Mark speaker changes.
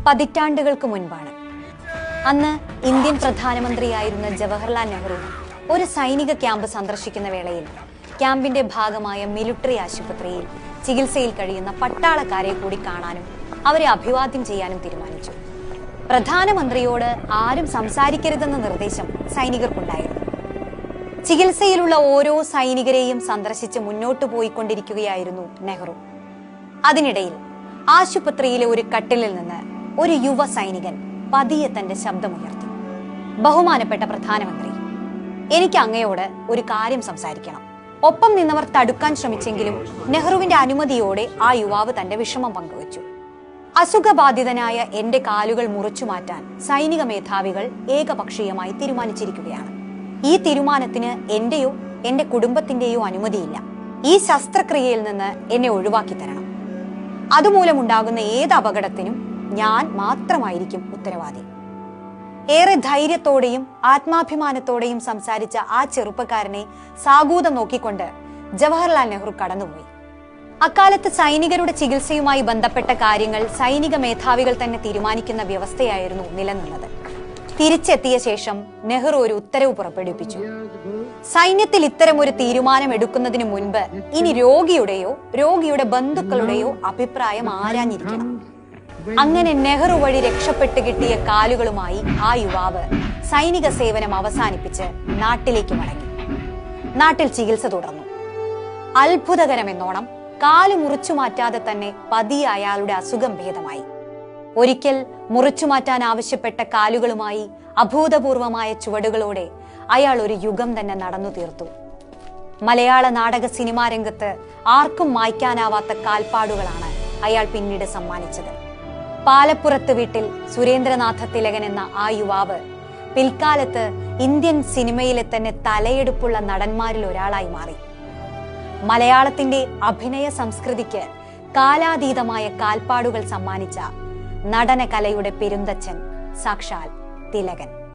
Speaker 1: പതിറ്റാണ്ടുകൾക്ക് മുൻപാണ്. അന്ന് ഇന്ത്യൻ പ്രധാനമന്ത്രിയായിരുന്ന ജവഹർലാൽ നെഹ്റു ഒരു സൈനിക ക്യാമ്പ് സന്ദർശിക്കുന്ന വേളയിൽ ക്യാമ്പിന്റെ ഭാഗമായ മിലിറ്ററി ആശുപത്രിയിൽ ചികിത്സയിൽ കഴിയുന്ന പട്ടാളക്കാരെ കൂടി കാണാനും അവരെ അഭിവാദ്യം ചെയ്യാനും തീരുമാനിച്ചു. പ്രധാനമന്ത്രിയോട് ആരും സംസാരിക്കരുതെന്ന നിർദ്ദേശം സൈനികർക്കുണ്ടായിരുന്നു. ചികിത്സയിലുള്ള ഓരോ സൈനികരെയും സന്ദർശിച്ച് മുന്നോട്ടു പോയിക്കൊണ്ടിരിക്കുകയായിരുന്നു നെഹ്റു. അതിനിടയിൽ ആശുപത്രിയിലെ ഒരു കട്ടിലിൽ നിന്ന് ഒരു യുവ സൈനികൻ പതിയെ തന്റെ ശബ്ദമുയർത്തി. ബഹുമാനപ്പെട്ട പ്രധാനമന്ത്രി, എനിക്ക് അങ്ങയോട് ഒരു കാര്യം സംസാരിക്കണം. ഒപ്പം നിന്നവർ തടുക്കാൻ ശ്രമിച്ചെങ്കിലും നെഹ്റുവിന്റെ അനുമതിയോടെ ആ യുവാവ് തന്റെ വിഷമം പങ്കുവച്ചു. അസുഖബാധിതനായ എന്റെ കാലുകൾ മുറിച്ചു മാറ്റാൻ സൈനിക മേധാവികൾ ഏകപക്ഷീയമായി തീരുമാനിച്ചിരിക്കുകയാണ്. ഈ തീരുമാനത്തിന് എന്റെയോ എന്റെ കുടുംബത്തിന്റെയോ അനുമതിയില്ല. ഈ ശസ്ത്രക്രിയയിൽ നിന്ന് എന്നെ ഒഴിവാക്കി തരണം. അതുമൂലമുണ്ടാകുന്ന ഏത് അപകടത്തിനും ഞാൻ മാത്രമായിരിക്കും ഉത്തരവാദി. ഏറെ ധൈര്യത്തോടെയും ആത്മാഭിമാനത്തോടെയും സംസാരിച്ച ആ ചെറുപ്പക്കാരനെ സാഗൂതം നോക്കിക്കൊണ്ട് ജവഹർലാൽ നെഹ്റു കടന്നുപോയി. അക്കാലത്ത് സൈനികരുടെ ചികിത്സയുമായി ബന്ധപ്പെട്ട കാര്യങ്ങൾ സൈനിക മേധാവികൾ തന്നെ തീരുമാനിക്കുന്ന വ്യവസ്ഥയായിരുന്നു നിലനിന്നത്. തിരിച്ചെത്തിയ ശേഷം നെഹ്റു ഒരു ഉത്തരവ് പുറപ്പെടുവിപ്പിച്ചു. സൈന്യത്തിൽ ഇത്തരം ഒരു തീരുമാനം എടുക്കുന്നതിന് മുൻപ് ഇനി രോഗിയുടെയോ രോഗിയുടെ ബന്ധുക്കളുടെയോ അഭിപ്രായം ആരാഞ്ഞിരിക്കണം. അങ്ങനെ നെഹ്റു വഴി രക്ഷപ്പെട്ട് കിട്ടിയ കാലുകളുമായി ആ യുവാവ് സൈനിക സേവനം അവസാനിപ്പിച്ച് നാട്ടിലേക്ക് മടങ്ങി. നാട്ടിൽ ചികിത്സ തുടർന്നു. അത്ഭുതകരമെന്നോണം കാല് മുറിച്ചു മാറ്റാതെ തന്നെ പതിയെ അയാളുടെ അസുഖം ഭേദമായി. ഒരിക്കൽ മുറിച്ചു മാറ്റാൻ ആവശ്യപ്പെട്ട കാലുകളുമായി അഭൂതപൂർവമായ ചുവടുകളോടെ അയാൾ ഒരു യുഗം തന്നെ നടന്നു തീർത്തു. മലയാള നാടക സിനിമാ രംഗത്ത് ആർക്കും മായ്ക്കാനാവാത്ത കാൽപ്പാടുകളാണ് അയാൾ പിന്നീട് സമ്മാനിച്ചത്. പാലപ്പുറത്ത് വീട്ടിൽ സുരേന്ദ്രനാഥ തിലകൻ എന്ന ആ യുവാവ് പിൽക്കാലത്ത് ഇന്ത്യൻ സിനിമയിലെ തന്നെ തലയെടുപ്പുള്ള നടന്മാരിൽ ഒരാളായി മാറി. മലയാളത്തിന്റെ അഭിനയ സംസ്കൃതിക്ക് കാലാതീതമായ കാൽപ്പാടുകൾ സമ്മാനിച്ച നടന കലയുടെ പെരുന്തച്ഛൻ സാക്ഷാൽ തിലകൻ.